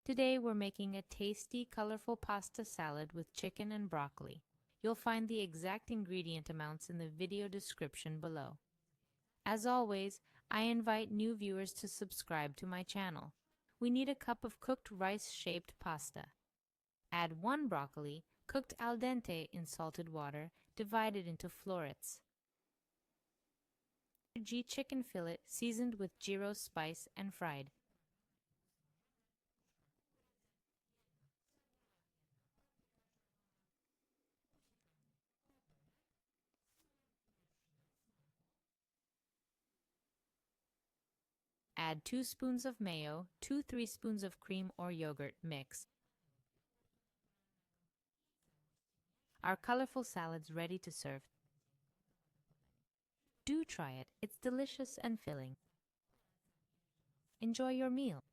Today we're making a tasty, colorful pasta salad with chicken and broccoli. You'll find the exact ingredient amounts in the video description below. As always, I invite new viewers to subscribe to my channel. We need a cup of cooked rice-shaped pasta. Add 1 broccoli, cooked al dente in salted water, divided into florets. Chicken fillet seasoned with gyro spice and fried. Add 2 spoons of mayo, 2 spoons of cream or yogurt mix. Our colorful salad's ready to serve. Do try it. It's delicious and filling. Enjoy your meal.